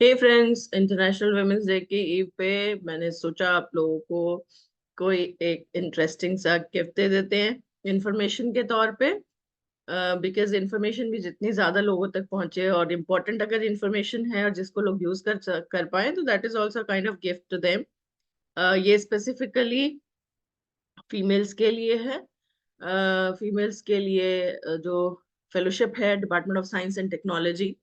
हे friends, international women's day की eve पे मैंने सोचा आप लोगों को कोई एक इंटरेस्टिंग सा गिफ्ट दे देते हैं इंफॉर्मेशन के तौर पे। बिकॉज इंफॉर्मेशन भी जितनी ज्यादा लोगों तक पहुंचे और इम्पोर्टेंट अगर इंफॉर्मेशन है और जिसको लोग यूज कर पाए तो that is also kind of gift to them. ये स्पेसिफिकली फीमेल्स के लिए है। फीमेल्स के लिए जो फेलोशिप है department of science and technology,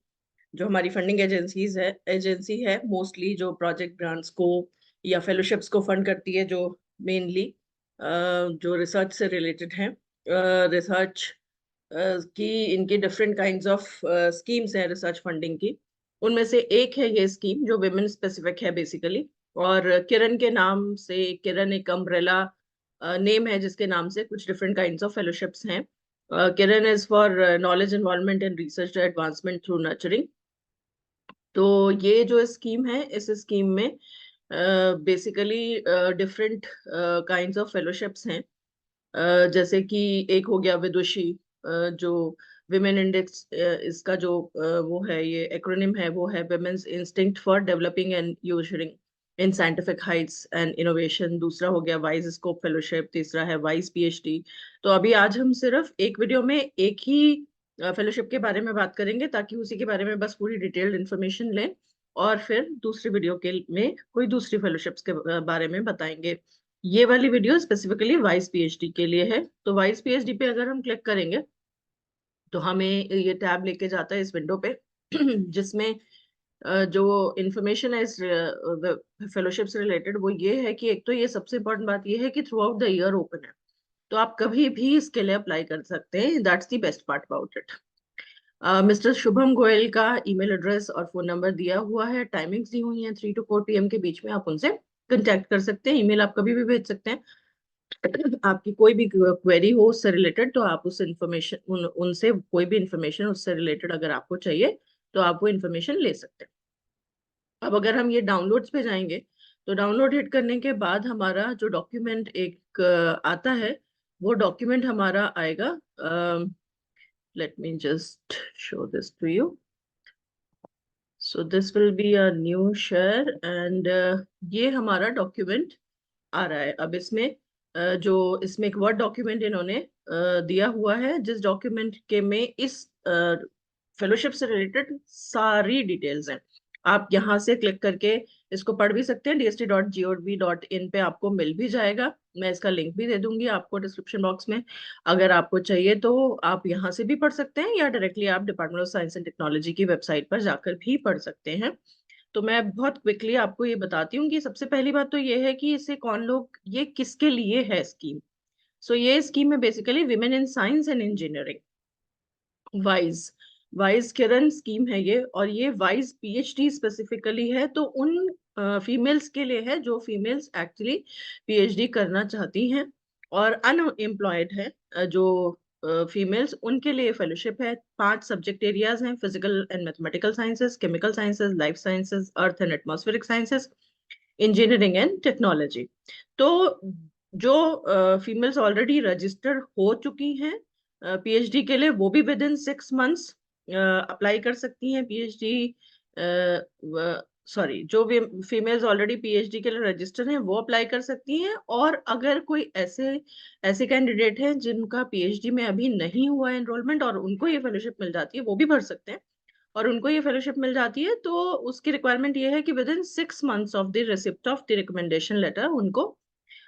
जो हमारी फंडिंग एजेंसी है मोस्टली जो प्रोजेक्ट ग्रांट्स को या फेलोशिप्स को फंड करती है, जो मेनली जो रिसर्च से रिलेटेड है। रिसर्च की इनकी डिफरेंट काइंड्स ऑफ स्कीम्स हैं रिसर्च फंडिंग की। उनमें से एक है ये स्कीम जो विमेन स्पेसिफिक है बेसिकली। और किरण के नाम से, किरण एक अम्ब्रेला नेम है जिसके नाम से कुछ डिफरेंट काइंड्स ऑफ फेलोशिप्स हैं। Kiran is for knowledge involvement and research advancement through nurturing. तो ये जो स्कीम है, इस स्कीम में basically different kinds of fellowships हैं। जैसे कि एक हो गया विदुषी, जो विमेन इंडेक्स, इसका जो वो है, ये एक्रोनिम है, वो है women's instinct for developing and ushering in scientific heights and innovation. दूसरा हो गया वाइज स्कोप फेलोशिप, तीसरा है वाइज पीएचडी। तो अभी आज हम सिर्फ एक वीडियो में एक ही फेलोशिप के बारे में बात करेंगे ताकि उसी के बारे में बस पूरी डिटेल्ड इन्फॉर्मेशन लें, और फिर दूसरी वीडियो के में कोई दूसरी फेलोशिप्स के बारे में बताएंगे। ये वाली वीडियो स्पेसिफिकली वाइस पीएचडी के लिए है। तो वाइस पीएचडी पे अगर हम क्लिक करेंगे तो हमें ये टैब लेके जाता है इस विंडो पे जिसमें जो इंफॉर्मेशन है इस फेलोशिप से रिलेटेड वो ये है कि एक तो ये सबसे इंपॉर्टेंट बात ये है कि through out the year open है, तो आप कभी भी इसके लिए अप्लाई कर सकते हैं। That's the best part about it. Mister Shubham Goyal का ईमेल एड्रेस और फोन नंबर दिया हुआ है, टाइमिंग्स दी हुई हैं 3 to 4 PM के बीच में आप उनसे कंटेक्ट कर सकते हैं। ईमेल आप कभी भी भेज सकते हैं। आपकी कोई भी क्वेरी हो उससे रिलेटेड तो आप उस इंफॉर्मेशन उनसे कोई भी इंफॉर्मेशन उससे रिलेटेड अगर आपको चाहिए तो आप वो इंफॉर्मेशन ले सकते हैं। अब अगर हम ये डाउनलोड्स पे जाएंगे तो डाउनलोड हिट करने के बाद हमारा जो डॉक्यूमेंट एक आता है, वो डॉक्यूमेंट हमारा आएगा। Let me just show this to you. So this will be a new share and ये हमारा डॉक्यूमेंट आ रहा है। अब इसमें जो इसमें एक वर्ड डॉक्यूमेंट इन्होंने दिया हुआ है, जिस डॉक्यूमेंट के में इस फेलोशिप से रिलेटेड सारी डिटेल्स हैं। आप यहाँ से क्लिक करके इसको पढ़ भी सकते हैं। dst.gov.in पे आपको मिल भी जाएगा। मैं इसका लिंक भी दे दूंगी आपको डिस्क्रिप्शन बॉक्स में। अगर आपको चाहिए तो आप यहाँ से भी पढ़ सकते हैं या डायरेक्टली आप department of science and technology की वेबसाइट पर जाकर भी पढ़ सकते हैं। तो मैं बहुत क्विकली आपको ये बताती हूँ कि सबसे पहली बात तो ये है कि इसे कौन लोग, ये किसके लिए है स्कीम। सो ये स्कीम है basically women in science and engineering, wise wise Kiran scheme है ये। और ये वाइज पीएचडी स्पेसिफिकली है, तो उन फीमेल्स के लिए है जो फीमेल्स एक्चुअली पीएचडी करना चाहती हैं और अनएम्प्लॉयड है। जो फीमेल्स उनके लिए फेलोशिप है। 5 सब्जेक्ट एरियाज हैं: physical and mathematical sciences, chemical sciences, life sciences, earth and atmospheric sciences, engineering and technology. तो जो फीमेल्स ऑलरेडी रजिस्टर हो चुकी हैं पीएचडी के लिए, वो भी विद इन 6 मंथ्स अप्लाई कर सकती हैं पीएचडी। सॉरी, जो भी फीमेल्स ऑलरेडी पीएचडी के लिए रजिस्टर हैं वो अप्लाई कर सकती हैं। और अगर कोई ऐसे ऐसे कैंडिडेट हैं जिनका पीएचडी में अभी नहीं हुआ है एनरोलमेंट और उनको ये फेलोशिप मिल जाती है, वो भी भर सकते हैं। और उनको ये फेलोशिप मिल जाती है तो उसकी रिक्वायरमेंट ये है कि within 6 months of the receipt of the recommendation letter उनको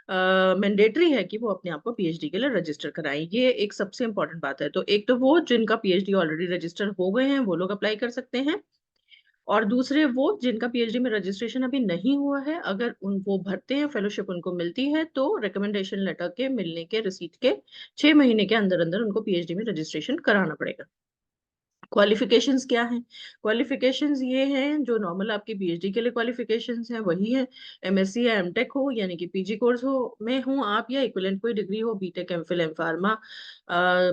मैंडेटरी है कि वो अपने आप को पीएचडी के लिए रजिस्टर कराएं। ये एक सबसे इंपॉर्टेंट बात है। तो एक तो वो जिनका पीएचडी ऑलरेडी रजिस्टर हो गए हैं वो लोग अप्लाई कर सकते हैं, और दूसरे वो जिनका पीएचडी में रजिस्ट्रेशन अभी नहीं हुआ है, अगर उन वो भरते हैं फेलोशिप उनको मिलती है तो रिकमेंडेशन लेटर के मिलने के रिसीट के 6 महीने के अंदर अंदर उनको पीएचडी में रजिस्ट्रेशन कराना पड़ेगा। क्वालिफिकेशंस क्या हैं? क्वालिफिकेशंस ये हैं जो नॉर्मल आपकी पीएचडी के लिए क्वालिफिकेशंस हैं वही है। एमएससी या एमटेक हो, यानी कि पीजी कोर्स हो में हो आप, या इक्विवेलेंट कोई डिग्री हो, BTech, MPhil, M pharma,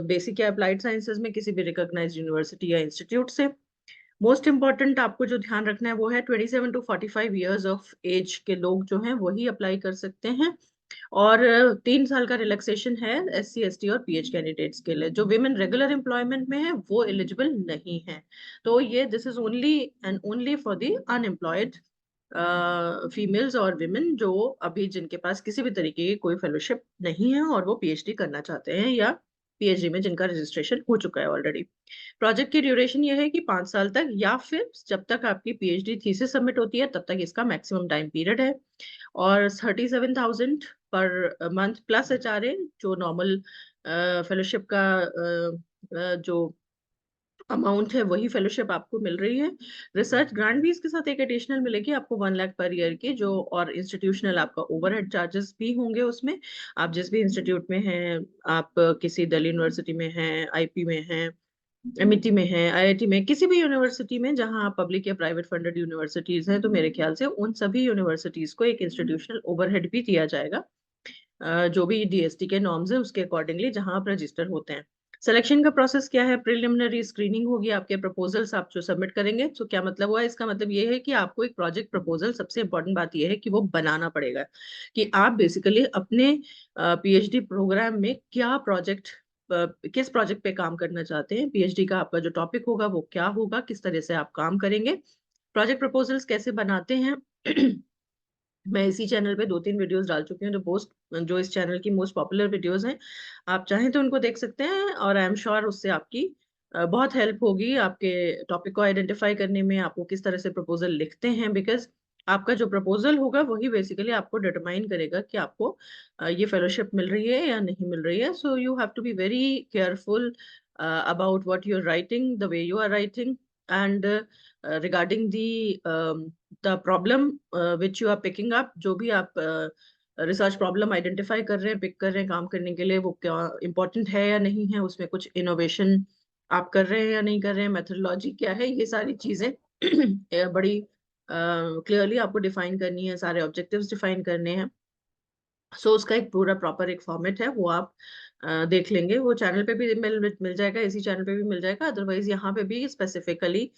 basic या अप्लाइड साइंसेज में किसी भी रिकॉग्नाइज्ड यूनिवर्सिटी या इंस्टीट्यूट से। मोस्ट इंपॉर्टेंट आपको जो ध्यान रखना है वो है 27 to 45 ईयर्स ऑफ एज के लोग जो हैं वही अप्लाई कर सकते हैं। और 3 साल का रिलैक्सेशन है SC ST और PH कैंडिडेट्स के लिए। जो विमेन रेगुलर एम्प्लॉयमेंट में है वो एलिजिबल नहीं है। तो ये this is only and only for the unemployed females और विमेन जो अभी जिनके पास किसी भी तरीके की कोई फेलोशिप नहीं है और वो PhD करना चाहते हैं, या PhD में जिनका रजिस्ट्रेशन हो चुका है ऑलरेडी। प्रोजेक्ट की ड्यूरेशन ये है कि 5 साल तक, या फिर जब तक आपकी PhD थीसिस सबमिट होती है तब तक इसका मैक्सिमम टाइम पीरियड है। और 37,000 पर मंथ प्लस HRA, जो नॉर्मल फेलोशिप का जो अमाउंट है वही फेलोशिप आपको मिल रही है। रिसर्च ग्रांट भी इसके साथ एक एडिशनल मिलेगी आपको 1 लाख पर ईयर की, जो और इंस्टीट्यूशनल आपका ओवरहेड चार्जेस भी होंगे उसमें। आप जिस भी इंस्टीट्यूट में हैं, आप किसी दिल्ली यूनिवर्सिटी में हैं, IP में हैं, MIT में है, IIT में, किसी भी यूनिवर्सिटी में जहां आप पब्लिक या प्राइवेट फंडेड यूनिवर्सिटीज हैं, तो मेरे ख्याल से उन सभी यूनिवर्सिटीज को एक इंस्टीट्यूशनल ओवरहेड भी दिया जाएगा, जो भी DST के नॉर्म्स है उसके अकॉर्डिंगली, जहां आप रजिस्टर होते हैं। सिलेक्शन का प्रोसेस क्या है? प्रिलिमिनरी स्क्रीनिंग होगी, आपके प्रपोजल्स आप जो सबमिट करेंगे। तो क्या मतलब हुआ? इसका मतलब ये है कि आपको एक प्रोजेक्ट प्रपोजल, सबसे इंपॉर्टेंट बात ये है कि वो बनाना पड़ेगा, कि आप बेसिकली अपने PhD प्रोग्राम में क्या प्रोजेक्ट, किस प्रोजेक्ट पे काम करना चाहते हैं, PhD का आपका जो टॉपिक होगा वो क्या होगा, किस तरह से आप काम करेंगे, प्रोजेक्ट प्रपोजल्स कैसे बनाते हैं। मैं इसी चैनल पे 2-3 वीडियोस डाल चुकी हूँ, जो इस चैनल की मोस्ट पॉपुलर वीडियोस हैं। आप चाहें तो उनको देख सकते हैं, और आई एम श्योर उससे आपकी बहुत हेल्प होगी आपके टॉपिक को आइडेंटिफाई करने में, आपको किस तरह से प्रपोजल लिखते हैं। बिकॉज आपका जो प्रपोजल होगा वही बेसिकली आपको डिटरमाइन करेगा कि आपको ये फेलोशिप मिल रही है या नहीं मिल रही है। So you have to be very careful about what you're writing, the way you are writing, and regarding the problem which you are picking up। जो भी आप रिसर्च प्रॉब्लम आइडेंटिफाई कर रहे हैं, पिक कर रहे हैं काम करने के लिए, वो क्या इम्पोर्टेंट है या नहीं है, उसमें कुछ इनोवेशन आप कर रहे हैं या नहीं कर रहे हैं, मेथोडोलॉजी क्या है, ये सारी चीजें बड़ी क्लियरली आपको डिफाइन करनी है, सारे ऑब्जेक्टिव्स डिफाइन करने हैं। सो उसका एक पूरा प्रॉपर एक फॉर्मेट है, वो आप देख लेंगे। वो चैनल पे भी मिल जाएगा, इसी चैनल पे भी मिल जाएगा। अदरवाइज यहाँ पे भी स्पेसिफिकली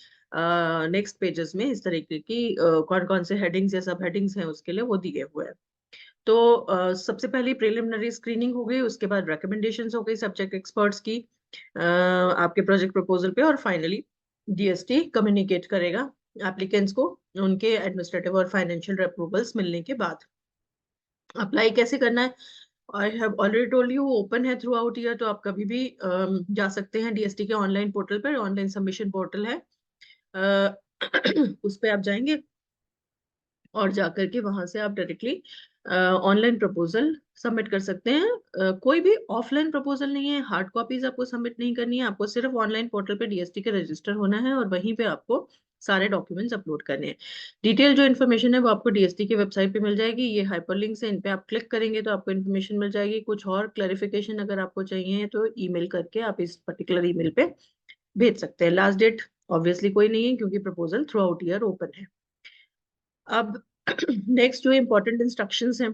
नेक्स्ट पेजेस में इस तरीके की कौन कौन से हेडिंग्स या सब हेडिंग्स हैं उसके लिए वो दिए हुए हैं। तो सबसे पहले प्रिलिमिनरी स्क्रीनिंग हो गई, उसके बाद रिकमेंडेशंस हो गई सब्जेक्ट एक्सपर्ट्स की आपके प्रोजेक्ट प्रपोजल पे, और फाइनली DST कम्युनिकेट करेगा एप्लीकेंट्स को उनके एडमिनिस्ट्रेटिव और फाइनेंशियल अप्रूवल्स मिलने के बाद। अप्लाई कैसे करना है? I have already told you, open है थ्रू आउट ईयर, तो आप कभी भी जा सकते हैं DST के ऑनलाइन पोर्टल पर। ऑनलाइन सबमिशन पोर्टल है, उस पे आप जाएंगे और जाकर के वहां से आप डायरेक्टली ऑनलाइन प्रपोजल सबमिट कर सकते हैं। कोई भी ऑफलाइन प्रपोजल नहीं है, हार्ड कॉपीज आपको सबमिट नहीं करनी है, आपको सिर्फ ऑनलाइन पोर्टल पे DST के रजिस्टर होना है और वहीं पे आपको सारे डॉक्यूमेंट्स अपलोड करने हैं। डिटेल जो इन्फॉर्मेशन है वो आपको DST की वेबसाइट पे मिल जाएगी। ये हाइपरलिंक्स है, इन पे आप क्लिक करेंगे तो आपको इन्फॉर्मेशन मिल जाएगी। कुछ और क्लैरिफिकेशन अगर आपको चाहिए तो ईमेल करके आप इस पर्टिकुलर ईमेल पे भेज सकते हैं। लास्ट डेट ऑब्वियसली कोई नहीं है, क्योंकि proposal through out year open है। अब नेक्स्ट जो इम्पोर्टेंट इंस्ट्रक्शंस हैं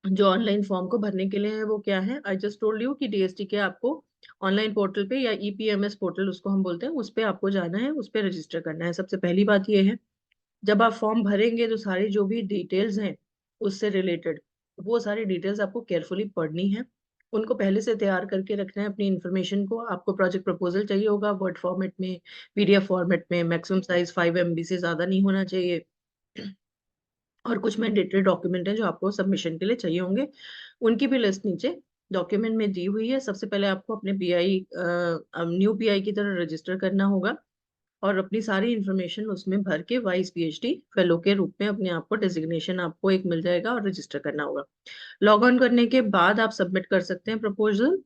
जो ऑनलाइन फॉर्म को भरने के लिए है वो क्या है? आई जस्ट टोल्ड यू कि DST के आपको ऑनलाइन पोर्टल पे, या EPMS पोर्टल उसको हम बोलते हैं, उस पे आपको जाना है, उस पे रजिस्टर करना है। सबसे पहली बात ये है, जब आप फॉर्म भरेंगे तो सारी जो भी डिटेल्स हैं उससे रिलेटेड, वो सारी डिटेल्स आपको केयरफुली पढ़नी है, उनको पहले से तैयार करके रखना है अपनी इन्फॉर्मेशन को। आपको प्रोजेक्ट प्रपोजल चाहिए होगा वर्ड फॉर्मेट में, PDF फॉर्मेट में, मैक्सिमम साइज 5 MB से ज्यादा नहीं होना चाहिए, और कुछ मैंडेटरी डॉक्यूमेंट हैं जो आपको सबमिशन के लिए चाहिए होंगे, उनकी भी लिस्ट नीचे डॉक्यूमेंट में दी हुई है। सबसे पहले आपको अपने PI, न्यू PI की तरह रजिस्टर करना होगा, और अपनी सारी इंफॉर्मेशन उसमें भर के वाइस PhD फेलो के रूप में अपने आप को डेजिग्नेशन आपको एक मिल जाएगा, और रजिस्टर करना होगा। लॉग ऑन करने के बाद आप सबमिट कर सकते हैं प्रपोजल।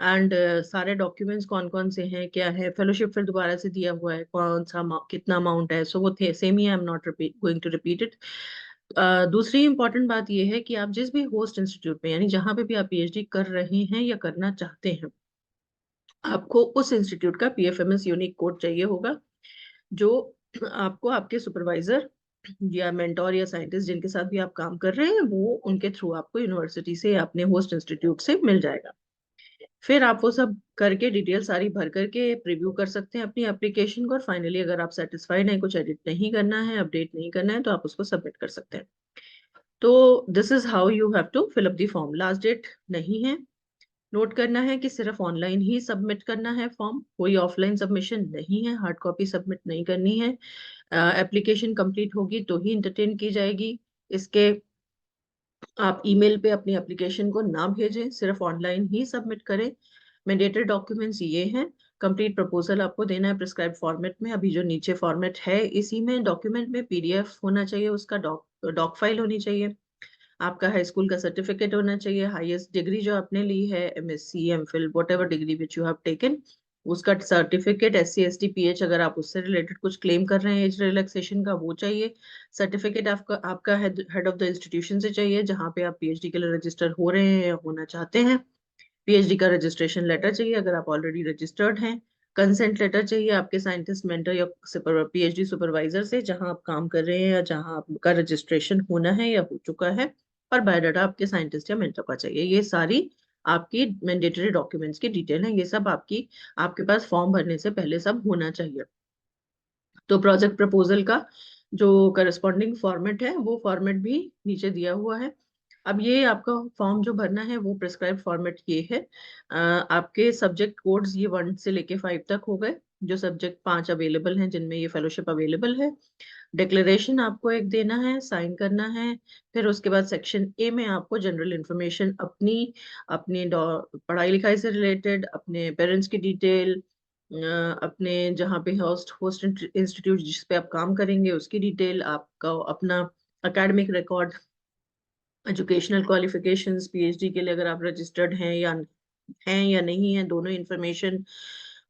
एंड सारे डॉक्यूमेंट्स कौन कौन से हैं, क्या है, फेलोशिप फिर दोबारा से दिया हुआ है, कौन सा कितना अमाउंट है, सो वो थे सेम ही, I am not going to repeat it. दूसरी इंपॉर्टेंट बात यह है कि आप जिस भी होस्ट इंस्टीट्यूट में, यानी जहां पे भी आप PhD कर रहे हैं या करना चाहते हैं, आपको उस इंस्टीट्यूट का PFMS यूनिक कोड चाहिए होगा, जो आपको आपके सुपरवाइजर या मेंटोर या साइंटिस्ट जिनके साथ भी आप काम कर रहे हैं, वो उनके थ्रू आपको यूनिवर्सिटी से या अपने होस्ट इंस्टीट्यूट से मिल जाएगा। फिर आप वो सब करके डिटेल सारी भर करके प्रीव्यू कर सकते हैं अपनी एप्लीकेशन को, और फाइनली अगर आप सेटिस्फाइड हैं, कुछ एडिट नहीं करना है, अपडेट नहीं करना है, तो आप उसको सबमिट कर सकते हैं। तो this is how you have to fill up the form. Last date नहीं है, नोट करना है कि सिर्फ ऑनलाइन ही सबमिट करना है फॉर्म, कोई ऑफलाइन सबमिशन नहीं है, हार्ड कॉपी सबमिट नहीं करनी है। एप्लीकेशन कंप्लीट होगी तो ही इंटरटेन की जाएगी। इसके आप ईमेल पे अपनी एप्लीकेशन को ना भेजें, सिर्फ ऑनलाइन ही सबमिट करें। मैंडेटरी डॉक्यूमेंट्स ये हैं, कंप्लीट प्रपोजल आपको देना है प्रिस्क्राइब फॉर्मेट में, अभी जो नीचे फॉर्मेट है इसी में, डॉक्यूमेंट में पीडीएफ होना चाहिए, उसका डॉक फाइल होनी चाहिए, आपका हाई स्कूल का सर्टिफिकेट होना चाहिए, हाईएस्ट डिग्री जो आपने ली है, MSc, MPhil, whatever degree which you have taken, उसका सर्टिफिकेट, एससी एसटी पीएच अगर आप उससे रिलेटेड कुछ क्लेम कर रहे हैं एज रिलैक्सेशन का, वो चाहिए। सर्टिफिकेट आपका हेड ऑफ द इंस्टीट्यूशन से चाहिए जहाँ पे आप पीएचडी के लिए रजिस्टर हो रहे हैं या होना चाहते हैं। पीएचडी का रजिस्ट्रेशन लेटर चाहिए अगर आप ऑलरेडी रजिस्टर्ड हैं। कंसेंट लेटर चाहिए आपके साइंटिस्ट मेंटर या पीएचडी सुपरवाइजर से जहां आप काम कर रहे हैं या जहां आपका रजिस्ट्रेशन होना है या हो चुका है। और बायोडाटा आपके साइंटिस्ट या मेंटर का चाहिए। ये सारी आपकी मैंडेटरी डॉक्यूमेंट्स की डिटेल है, ये सब आपके पास फॉर्म भरने से पहले सब होना चाहिए। तो प्रोजेक्ट प्रपोजल का जो करस्पॉन्डिंग फॉर्मेट है वो फॉर्मेट भी नीचे दिया हुआ है। अब ये आपका फॉर्म जो भरना है वो प्रिस्क्राइब फॉर्मेट ये है। आपके सब्जेक्ट कोड्स ये 1 से लेके 5 तक हो गए, जो सब्जेक्ट 5 अवेलेबल हैं जिनमें ये फेलोशिप अवेलेबल है। डिक्लेरेशन आपको एक देना है, साइन करना है। फिर उसके बाद सेक्शन ए में आपको जनरल इंफॉर्मेशन अपनी अपनी पढ़ाई लिखाई से रिलेटेड, अपने पेरेंट्स की डिटेल, अपने जहाँ पे होस्ट होस्ट इंस्टीट्यूट जिस पे आप काम करेंगे उसकी डिटेल, आपका अपना academic record, educational qualifications, PhD के लिए अगर आप रजिस्टर्ड हैं या नहीं है, दोनों इंफॉर्मेशन,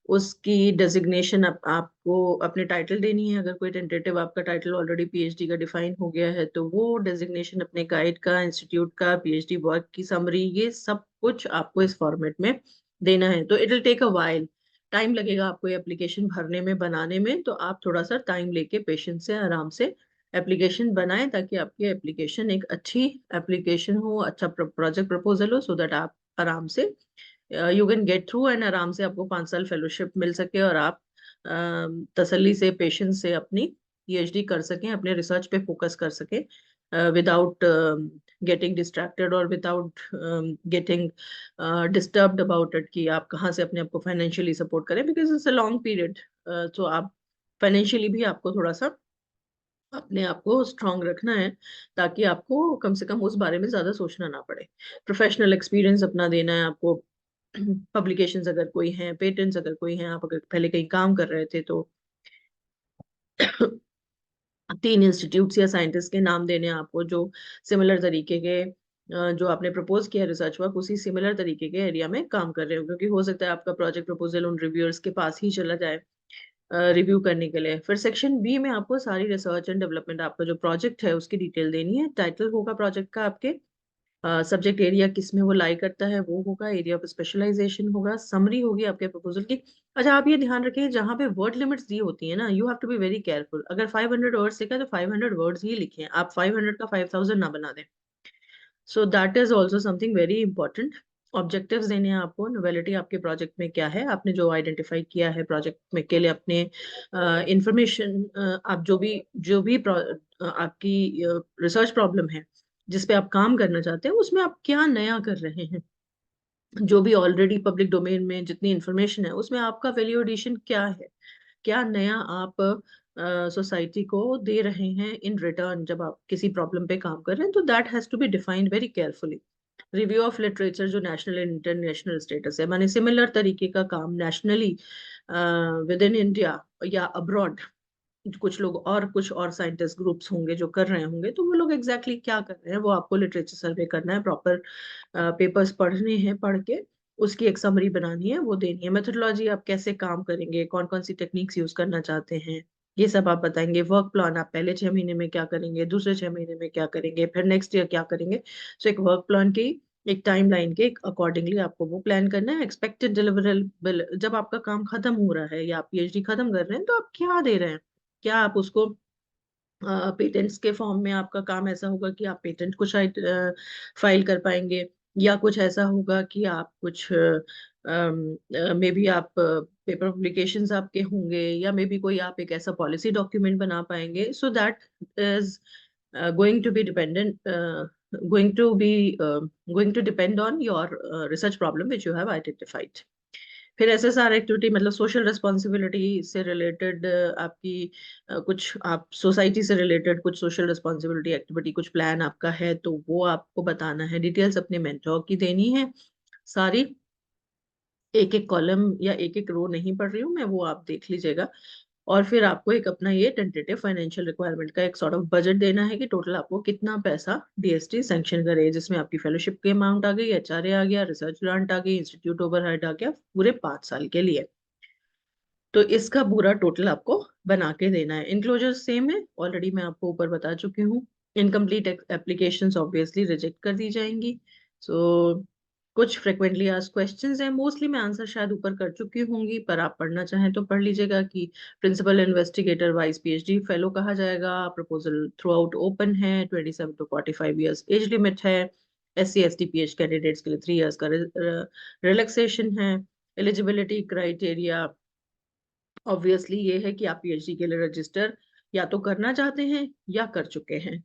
उसकी डेजिग्नेशन आपको अपने टाइटल देनी है। अगर कोई टेंटेटिव आपका टाइटल ऑलरेडी पीएचडी का डिफाइन हो गया है तो वो डेजिग्नेशन, अपने गाइड का, इंस्टीट्यूट का, पीएचडी वर्क की समरी, ये सब कुछ आपको इस फॉर्मेट में देना है। तो it will take a while, time लगेगा आपको ये एप्लीकेशन भरने में, बनाने में, तो आप थोड़ा सा टाइम लेके पेशेंस से आराम से एप्लीकेशन बनाएं ताकि आपकी एप्लीकेशन एक अच्छी एप्लीकेशन हो, अच्छा प्रोजेक्ट प्रपोजल हो, सो दैट आप आराम से you can get through and आराम से आपको 5 साल फेलोशिप मिल सके और आप तसल्ली से, पेशेंस से अपनी पीएचडी कर सकें, अपने रिसर्च पे फोकस कर सकें, विदाउट गेटिंग डिस्ट्रैक्टेड और without getting disturbed about it कि आप कहाँ से अपने आप को फाइनेंशियली सपोर्ट करें, because it's a long period. तो आप फाइनेंशियली भी आपको थोड़ा सा अपने आप को स्ट्रांग रखना है ताकि आपको कम से कम उस बारे में ज्यादा सोचना ना पड़े। प्रोफेशनल एक्सपीरियंस अपना देना है आपको, पब्लिकेशंस अगर कोई हैं, पेटेंट्स अगर कोई हैं, आप अगर पहले कहीं काम कर रहे थे तो 3 इंस्टीट्यूट्स या साइंटिस्ट के नाम देने हैं आपको जो सिमिलर तरीके के जो आपने प्रपोज किया रिसर्च वर्क उसी सिमिलर तरीके के एरिया में काम कर रहे हो, क्योंकि हो सकता है आपका प्रोजेक्ट प्रपोजल उन रिव्यूअर्स के पास ही चला जाए रिव्यू करने के लिए। फिर सेक्शन बी में आपको सारी रिसर्च एंड डेवलपमेंट, आपका जो प्रोजेक्ट है उसकी डिटेल देनी है। टाइटल होगा प्रोजेक्ट का आपके, सब्जेक्ट एरिया किस में वो लाई करता है वो होगा, एरिया ऑफ स्पेशलाइजेशन होगा, समरी होगी आपके प्रपोजल की। अच्छा, आप ये ध्यान रखें जहाँ पे वर्ड लिमिट्स दी होती है ना, you have to be very careful. अगर 500 वर्ड्स लिखा है तो 500 वर्ड्स ही लिखें, आप 500 का 5000 ना बना दें। So that is also something very important. Objectives देने हैं आपको, नोवेलिटी आपके प्रोजेक्ट में क्या है, आपने जो आइडेंटिफाई किया है प्रोजेक्ट में के लिए, अपने इंफॉर्मेशन, आप जो भी आपकी रिसर्च प्रॉब्लम है जिस पे आप काम करना चाहते हैं उसमें आप क्या नया कर रहे हैं, जो भी ऑलरेडी पब्लिक डोमेन में जितनी इंफॉर्मेशन है उसमें आपका वैल्यू एडिशन क्या है, क्या नया आप सोसाइटी को दे रहे हैं इन रिटर्न जब आप किसी प्रॉब्लम पे काम कर रहे हैं। तो that has to be defined very carefully. Review of literature जो नेशनल एंड इंटरनेशनल स्टेटस है, माने सिमिलर तरीके का काम नेशनली विद इन इंडिया या अब्रॉड, कुछ और साइंटिस्ट ग्रुप्स होंगे जो कर रहे होंगे, तो वो लोग एग्जैक्टली क्या कर रहे हैं वो आपको लिटरेचर सर्वे करना है, प्रॉपर पेपर्स पढ़ने हैं, पढ़ के उसकी एक समरी बनानी है, वो देनी है। मेथोडोलॉजी, आप कैसे काम करेंगे, कौन कौन सी टेक्निक्स यूज करना चाहते हैं, ये सब आप बताएंगे। वर्क प्लान, आप पहले 6 महीने में क्या करेंगे, दूसरे 6 महीने में क्या करेंगे, फिर नेक्स्ट ईयर क्या करेंगे। सो एक वर्क प्लान की, एक टाइम लाइन के अकॉर्डिंगली आपको वो प्लान करना है। एक्सपेक्टेड डिलीवरेबल, जब आपका काम खत्म हो रहा है या आप पीएचडी खत्म कर रहे हैं तो आप क्या दे रहे हैं, क्या आप उसको पेटेंट्स के फॉर्म में, आपका काम ऐसा होगा कि आप पेटेंट कुछ फाइल कर पाएंगे, या कुछ ऐसा होगा कि आप कुछ मे बी आप पेपर पब्लिकेशंस आपके होंगे, या मे बी कोई आप एक ऐसा पॉलिसी डॉक्यूमेंट बना पाएंगे। So that is going to be dependent going to depend on your research problem which you have identified. फिर SSR एक्टिविटी मतलब सोशल रिस्पॉन्सिबिलिटी से रिलेटेड आपकी कुछ आप सोसाइटी से रिलेटेड कुछ सोशल रिस्पॉन्सिबिलिटी एक्टिविटी कुछ प्लान आपका है तो वो आपको बताना है। डिटेल्स अपने मेंटोर की देनी है सारी, एक एक कॉलम या एक एक रो नहीं पढ़ रही हूँ मैं, वो आप देख लीजिएगा। और फिर आपको एक अपना ये टेंटेटिव फाइनेंशियल रिक्वायरमेंट का एक सॉर्ट ऑफ बजट देना है कि टोटल आपको कितना पैसा DST सैंक्शन करे, जिसमें आपकी फेलोशिप की अमाउंट आ गई, HRA आ गया, रिसर्च ग्रांट आ गई, इंस्टीट्यूट ओवरहेड आ गया पूरे 5 साल के लिए। तो इसका पूरा टोटल आपको बना के देना है। इनक्लोजर सेम है, ऑलरेडी मैं आपको ऊपर बता चुकी हूँ। इनकम्प्लीट एप्लीकेशंस ऑब्वियसली रिजेक्ट कर दी जाएंगी। सो कुछ फ्रिक्वेंटली आस्क्ड क्वेश्चंस हैं, मोस्टली मैं आंसर शायद ऊपर कर चुकी होंगी, पर आप पढ़ना चाहें तो पढ़ लीजिएगा कि principal investigator vice PhD fellow कहा जाएगा, प्रपोजल थ्रू आउट ओपन है, 27 to 45 ईयर्स एज लिमिट है, SC/ST PH कैंडिडेट्स के लिए 3 ईयर्स का रिलैक्सेशन है। एलिजिबिलिटी क्राइटेरिया ऑब्वियसली ये है कि आप PhD के लिए रजिस्टर या तो करना चाहते हैं या कर चुके हैं।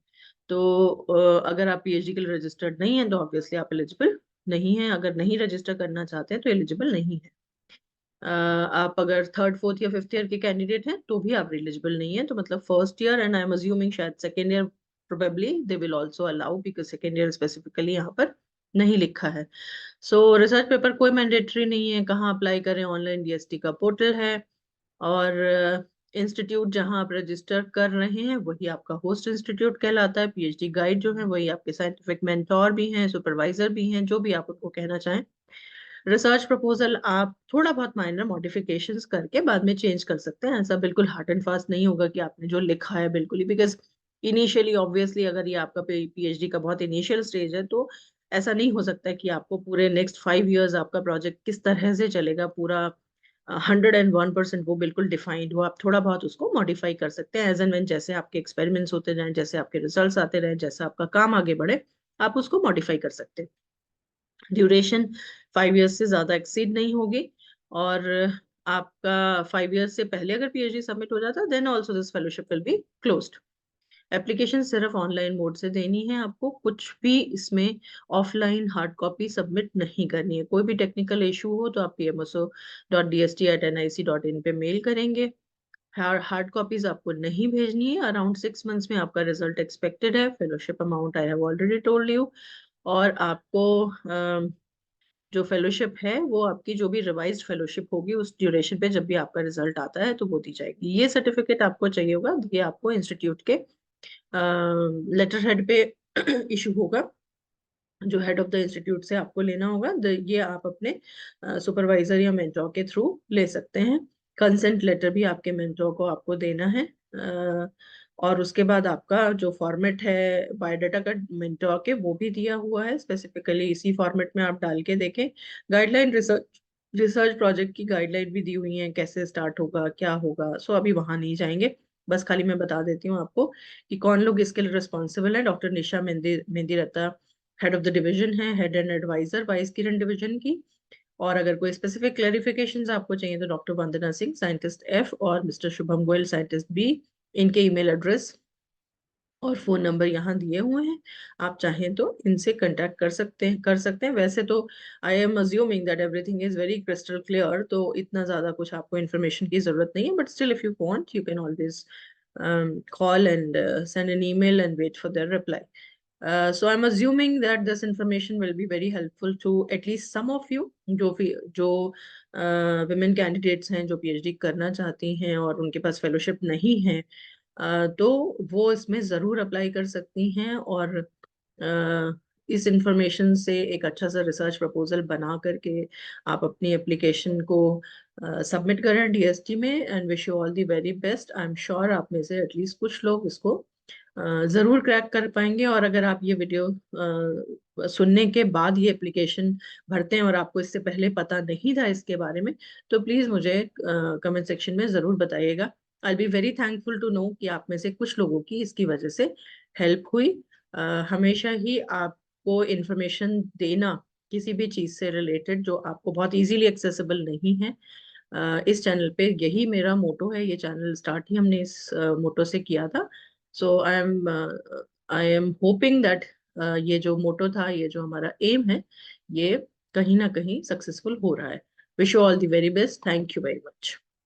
तो अगर आप PhD के लिए रजिस्टर्ड नहीं है तो ऑब्वियसली आप एलिजिबल नहीं है। अगर नहीं रजिस्टर करना चाहते हैं तो एलिजिबल नहीं है। आप अगर थर्ड फोर्थ या फिफ्थ ईयर के कैंडिडेट हैं तो भी आप एलिजिबल नहीं है। तो मतलब first year and I am assuming शायद second year probably they will also allow, because second year specifically यहाँ पर नहीं लिखा है। सो रिसर्च पेपर कोई मैंडेटरी नहीं है। कहाँ अप्लाई करें? ऑनलाइन DST का पोर्टल है, और इंस्टीट्यूट जहां आप रजिस्टर कर रहे हैं वही आपका होस्ट इंस्टीट्यूट कहलाता है। PhD गाइड जो है वही आपके साइंटिफिक मेंटोर भी हैं, सुपरवाइजर भी हैं, जो भी आप उनको कहना चाहें। रिसर्च प्रपोजल आप थोड़ा बहुत माइनर मॉडिफिकेशंस करके बाद में चेंज कर सकते हैं। ऐसा बिल्कुल हार्ड एंड फास्ट नहीं होगा कि आपने जो लिखा है बिल्कुल ही, बिकॉज इनिशियली ऑब्वियसली अगर ये आपका PhD का बहुत इनिशियल स्टेज है तो ऐसा नहीं हो सकता है कि आपको पूरे नेक्स्ट 5 ईयर्स आपका प्रोजेक्ट किस तरह से चलेगा पूरा 101% वो बिल्कुल डिफाइंड हो। आप थोड़ा बहुत उसको मॉडिफाई कर सकते हैं एज एंड व्हेन, जैसे आपके एक्सपेरिमेंट्स होते जाएं, जैसे आपके रिजल्ट्स आते रहे, जैसे आपका काम आगे बढ़े, आप उसको मॉडिफाई कर सकते हैं। ड्यूरेशन 5 ईयर्स से ज्यादा एक्सीड नहीं होगी, और आपका 5 ईयर्स से पहले अगर PhD सबमिट हो जाता then also this fellowship will be closed. Application सिर्फ ऑनलाइन मोड से देनी है आपको, कुछ भी इसमें ऑफलाइन हार्ड कॉपी सबमिट नहीं करनी है। कोई भी टेक्निकल इशू हो तो आप pmoso.dst@nic.in पे मेल करेंगे। हार्ड कॉपीज आपको नहीं भेजनी है। अराउंड 6 मंथ्स में आपका रिजल्ट एक्सपेक्टेड है। Fellowship amount I have already told you. और आपको जो फेलोशिप है वो आपकी जो भी रिवाइज्ड फेलोशिप होगी उस ड्यूरेशन पे जब भी आपका रिजल्ट आता है तो वो दी जाएगी। ये सर्टिफिकेट आपको चाहिए होगा, ये आपको इंस्टीट्यूट के लेटर हेड पे इशू होगा, जो हेड ऑफ द इंस्टीट्यूट से आपको लेना होगा। ये आप अपने सुपरवाइजर या मेंटोर के थ्रू ले सकते हैं। कंसेंट लेटर भी आपके मेंटोर को आपको देना है। और उसके बाद आपका जो फॉर्मेट है बायोडाटा का मेंटोर के, वो भी दिया हुआ है स्पेसिफिकली, इसी फॉर्मेट में आप डाल के देखें। गाइडलाइन रिसर्च प्रोजेक्ट की गाइडलाइन भी दी हुई है, कैसे स्टार्ट होगा क्या होगा। सो अभी वहां नहीं जाएंगे, बस खाली मैं बता देती हूँ आपको कि कौन लोग इसके लिए रिस्पॉन्सिबल है। Doctor Nisha Mehndiratta head of the division है, हेड एंड एडवाइजर वाइस किरण डिवीजन की। और अगर कोई स्पेसिफिक क्लैरिफिकेशंस आपको चाहिए तो doctor Vandana Singh scientist F और mister Shubham Goyal scientist B, इनके ईमेल एड्रेस और फोन नंबर यहाँ दिए हुए हैं। आप चाहें तो इनसे कांटेक्ट कर सकते हैं। वैसे तो आई am assuming that everything is very crystal clear, तो इतना ज्यादा कुछ आपको इन्फॉर्मेशन की जरूरत नहीं है, but still if you want you can always call and send an email and wait for their reply. So I'm assuming that this information will be very helpful to at least some of you जो women candidates हैं, जो PhD करना चाहती हैं और उनके पास fellowship नहीं है, तो वो इसमें जरूर अप्लाई कर सकती हैं। और इस इंफॉर्मेशन से एक अच्छा सा रिसर्च प्रपोजल बना करके आप अपनी एप्लीकेशन को सबमिट करें DST में। And wish you all the very best. I am sure आप में से एटलीस्ट कुछ लोग इसको जरूर क्रैक कर पाएंगे। और अगर आप ये वीडियो सुनने के बाद ये एप्लीकेशन भरते हैं और आपको इससे पहले पता नहीं था इसके बारे में, तो प्लीज मुझे कमेंट सेक्शन में जरूर बताइएगा। I be very thankful to know कि आप में से कुछ लोगों की इसकी वजह से हेल्प हुई। हमेशा ही आपको इंफॉर्मेशन देना किसी भी चीज से रिलेटेड जो आपको बहुत इजीली एक्सेसिबल नहीं है, इस चैनल पे यही मेरा मोटो है। ये चैनल स्टार्ट ही हमने इस मोटो से किया था। So I am I am hoping that ये जो मोटो था, ये जो हमारा एम है, ये कहीं ना कहीं सक्सेसफुल हो रहा है। Wish you all the very best. Thank you very much.